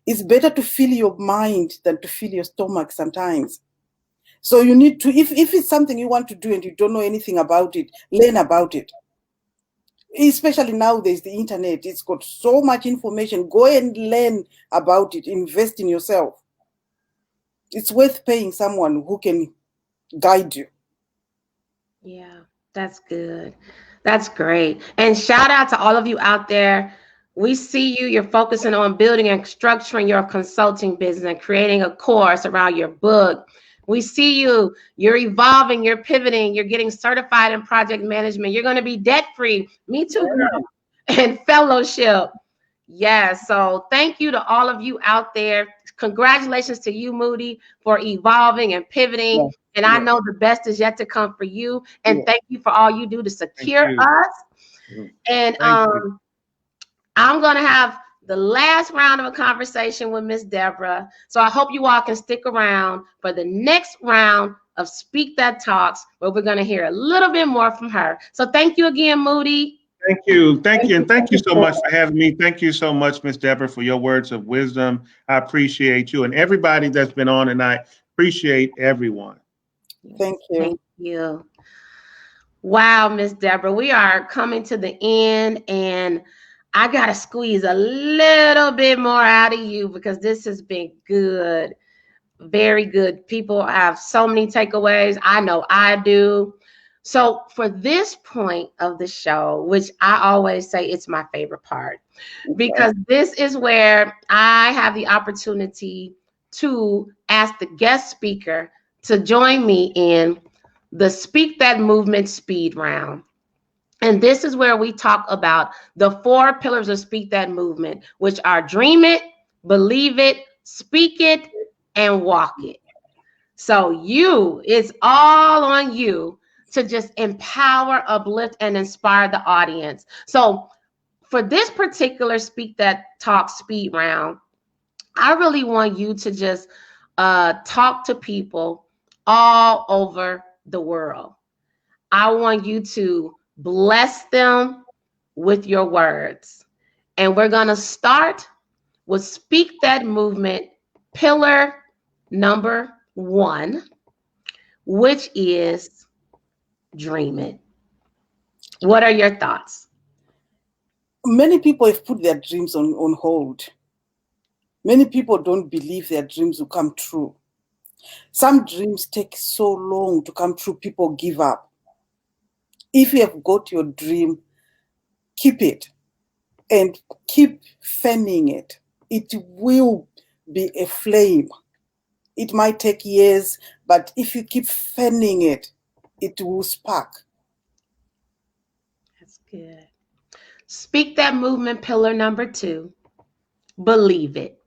It's better to fill your mind than to fill your stomach sometimes. So you need to, if it's something you want to do and you don't know anything about it, learn about it. Especially now there's the internet. It's got so much information. Go and learn about it. Invest in yourself. It's worth paying someone who can guide you. Yeah, that's good. That's great. And shout out to all of you out there. We see you. You're focusing on building and structuring your consulting business and creating a course around your book. We see you. You're evolving. You're pivoting. You're getting certified in project management. You're going to be debt-free. Me too, girl. And fellowship. Yeah. So thank you to all of you out there. Congratulations to you, Moody, for evolving and pivoting. Yeah. And I know the best is yet to come for you. And thank you for all you do to secure us. And I'm going to have the last round of a conversation with Miss Debrah. So I hope you all can stick around for the next round of Speak That Talks, where we're going to hear a little bit more from her. So thank you again, Moody. Thank you. And thank you so much for having me. Thank you so much, Miss Debrah, for your words of wisdom. I appreciate you. And everybody that's been on tonight, appreciate everyone. Thank you. Thank you. Wow, Miss Debrah, we are coming to the end, and I got to squeeze a little bit more out of you because this has been good. Very good. People have so many takeaways. I know I do. So for this point of the show, which I always say it's my favorite part, because this is where I have the opportunity to ask the guest speaker to join me in the Speak That Movement speed round. And this is where we talk about the 4 pillars of Speak That Movement, which are dream it, believe it, speak it, and walk it. So it's all on you to just empower, uplift, and inspire the audience. So for this particular Speak That Talk speed round, I really want you to just talk to people all over the world. I want you to bless them with your words. And we're going to start with Speak That Movement pillar number 1, which is dream it. What are your thoughts? Many people have put their dreams on hold. Many people don't believe their dreams will come true. Some dreams take so long to come true, people give up. If you have got your dream, keep it and keep fanning it. It will be a flame. It might take years, but if you keep fanning it, it will spark. That's good. Speak That Movement pillar number 2, believe it.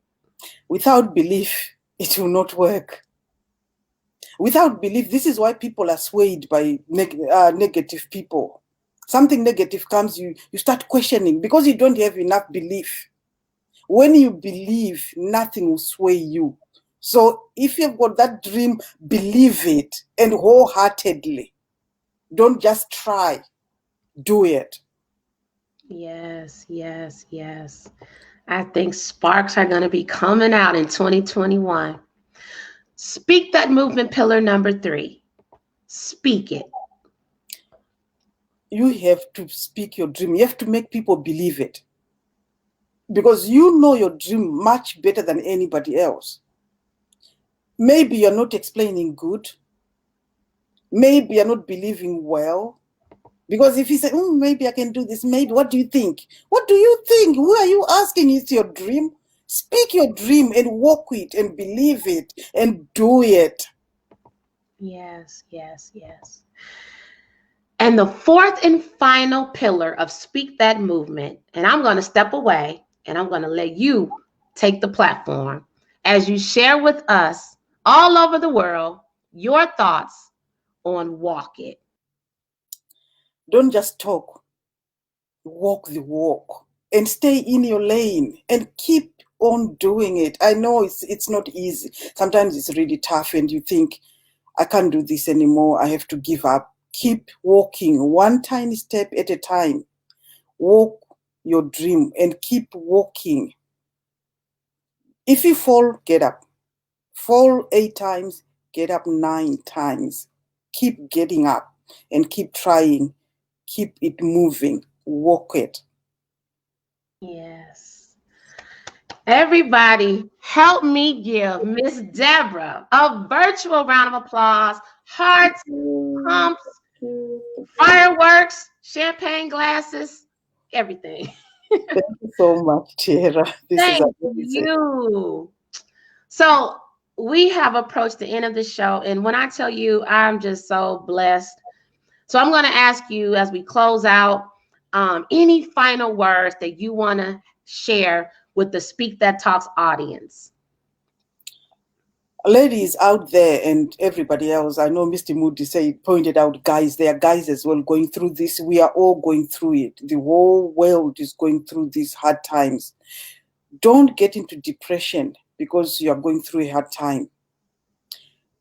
Without belief, it will not work. Without belief, this is why people are swayed by negative people. Something negative comes, you start questioning because you don't have enough belief. When you believe, nothing will sway you. So if you've got that dream, believe it and wholeheartedly. Don't just try. Do it. Yes, yes, yes. I think sparks are going to be coming out in 2021. Speak that movement pillar number 3. Speak it. You have to speak your dream. You have to make people believe it. Because you know your dream much better than anybody else. Maybe you're not explaining good. Maybe you're not believing well. Because if you say, maybe I can do this, maybe, what do you think? What do you think? Who are you asking? It's your dream. Speak your dream and walk it and believe it and do it. Yes, yes, yes. And the 4th and final pillar of Speak That Movement, and I'm going to step away and I'm going to let you take the platform as you share with us all over the world your thoughts on Walk It. Don't just talk. Walk the walk and stay in your lane and keep on doing it. I know it's not easy. Sometimes it's really tough and you think, I can't do this anymore. I have to give up. Keep walking one tiny step at a time. Walk your dream and keep walking. If you fall, get up. Fall 8 times, get up 9 times. Keep getting up and keep trying. Keep it moving. Walk it. Yes. Everybody, help me give Miss Debrah a virtual round of applause. Hearts, pumps, fireworks, champagne glasses, everything. Thank you so much, Tiara. This is Thank amazing. you. So we have approached the end of the show, and when I tell you, I'm just so blessed. So I'm going to ask you as we close out, any final words that you want to share with the Speak That Talks audience. Ladies out there and everybody else, I know Mr. Moody pointed out guys, there are guys as well going through this. We are all going through it. The whole world is going through these hard times. Don't get into depression because you are going through a hard time.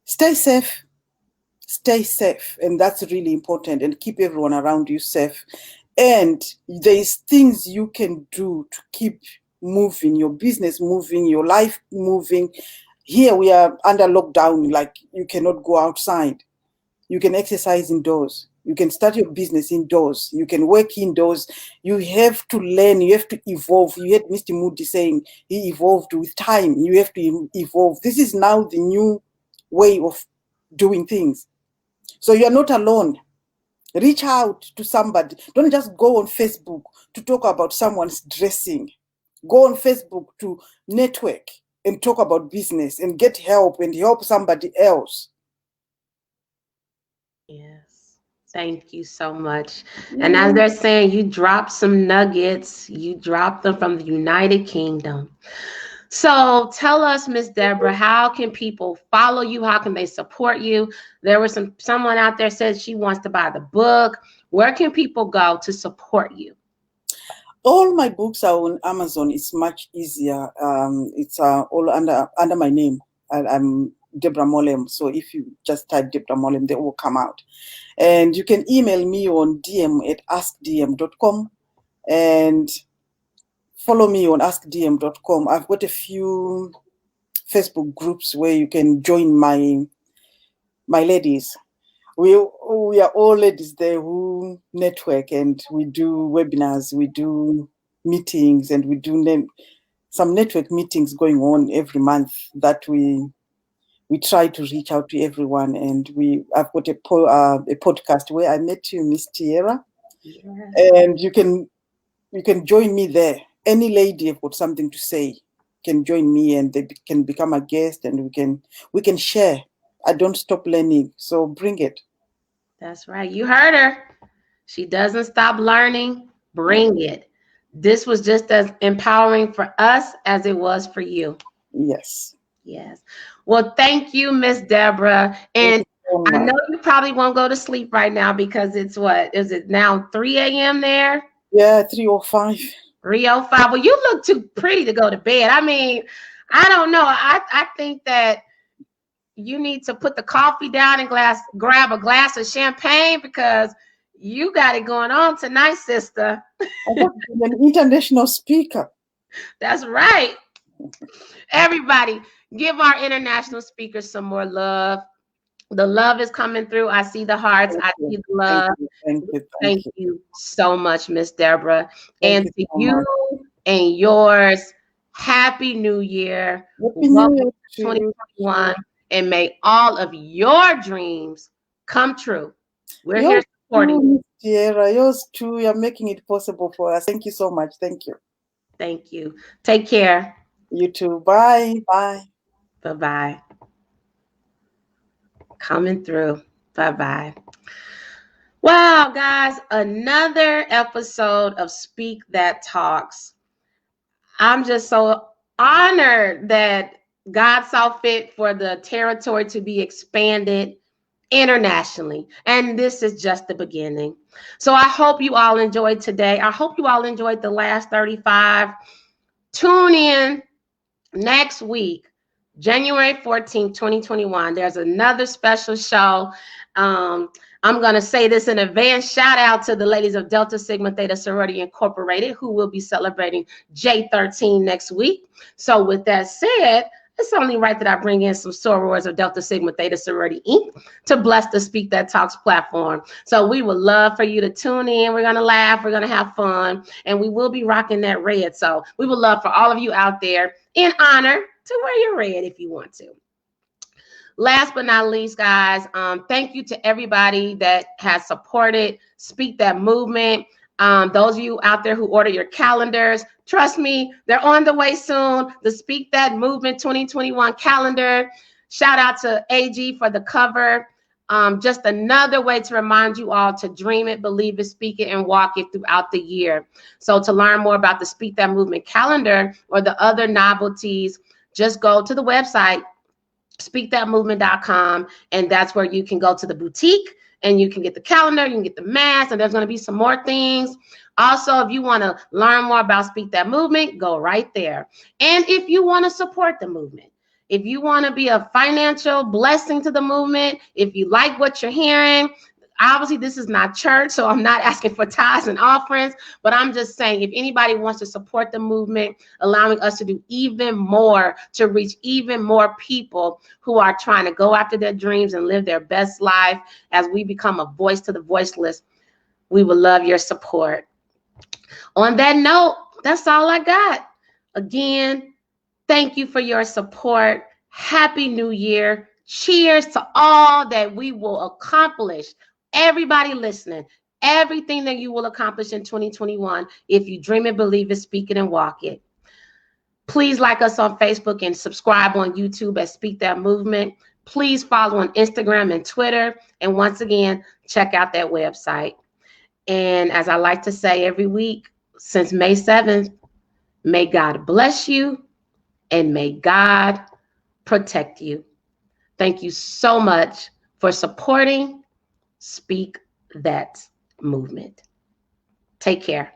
Stay safe. Stay safe. And that's really important. And keep everyone around you safe. And there's things you can do to keep moving, your business moving, your life moving. Here we are under lockdown, like you cannot go outside. You can exercise indoors. You can start your business indoors. You can work indoors. You have to learn. You have to evolve. You heard Mr. Moody saying he evolved with time. You have to evolve. This is now the new way of doing things. So you're not alone. Reach out to somebody. Don't just go on Facebook to talk about someone's dressing. Go on Facebook to network and talk about business and get help and help somebody else. Yes. Thank you so much. And as they're saying, you dropped some nuggets. You dropped them from the United Kingdom. So tell us, Miss Debrah, how can people follow you? How can they support you? There was someone out there said she wants to buy the book. Where can people go to support you? All my books are on Amazon. It's much easier. It's all under my name. I'm Debrah Mowlem. So if you just type Debrah Mowlem, they will come out. And you can email me on dm@askdm.com and follow me on askdm.com. I've got a few Facebook groups where you can join my ladies. We are all ladies there who network and we do webinars, we do meetings, and we do some network meetings going on every month that we try to reach out to everyone. And I've got a podcast where I met you, Miss Tiara, and you can join me there. Any lady have got something to say can join me and they can become a guest and we can share. I don't stop learning, so bring it. That's right. You heard her. She doesn't stop learning. Bring it. This was just as empowering for us as it was for you. Yes. Yes. Well, thank you, Miss Debrah. And I know you probably won't go to sleep right now because it's what? Is it now 3 a.m. there? Yeah, 3:05. 3:05. Well, you look too pretty to go to bed. I mean, I don't know. I think that you need to put the coffee down and grab a glass of champagne because You got it going on tonight, sister. I got to be an international speaker. That's right. Everybody, give our international speakers some more love. The love is coming through. I see the hearts. I see the love. Thank you so much, Miss Debrah. And to you and yours, Happy New Year. Welcome to 2021. And may all of your dreams come true. We're here supporting you. Tiara, yours too. You're making it possible for us. Thank you so much. Thank you. Thank you. Take care. You too. Bye. Bye. Bye-bye. Coming through. Bye-bye. Wow, guys, another episode of Speak That Talks. I'm just so honored that God saw fit for the territory to be expanded internationally. And this is just the beginning. So I hope you all enjoyed today. I hope you all enjoyed the last 35. Tune in next week, January 14th, 2021. There's another special show. I'm going to say this in advance. Shout out to the ladies of Delta Sigma Theta Sorority Incorporated, who will be celebrating J13 next week. So with that said, it's only right that I bring in some sorors of Delta Sigma Theta Sorority Inc. to bless the Speak That Talks platform. So we would love for you to tune in. We're going to laugh. We're going to have fun. And we will be rocking that red. So we would love for all of you out there in honor to wear your red if you want to. Last but not least, guys, thank you to everybody that has supported Speak That movement. Those of you out there who order your calendars, trust me, they're on the way soon. The Speak That Movement 2021 calendar. Shout out to AG for the cover. Just another way to remind you all to dream it, believe it, speak it, and walk it throughout the year. So to learn more about the Speak That Movement calendar or the other novelties, just go to the website, speakthatmovement.com, and that's where you can go to the boutique and you can get the calendar, you can get the mask, and there's going to be some more things. Also, if you want to learn more about Speak That Movement, go right there. And if you want to support the movement, if you want to be a financial blessing to the movement, if you like what you're hearing, obviously this is not church, so I'm not asking for tithes and offerings, but I'm just saying if anybody wants to support the movement, allowing us to do even more to reach even more people who are trying to go after their dreams and live their best life as we become a voice to the voiceless, we would love your support. On that note, that's all I got. Again, thank you for your support. Happy New Year. Cheers to all that we will accomplish. Everybody listening, everything that you will accomplish in 2021, if you dream it, believe it, speak it, and walk it. Please like us on Facebook and subscribe on YouTube at Speak That Movement. Please follow on Instagram and Twitter. And once again, check out that website. And as I like to say every week, since May 7th, may God bless you and may God protect you. Thank you so much for supporting Speak That Movement. Take care.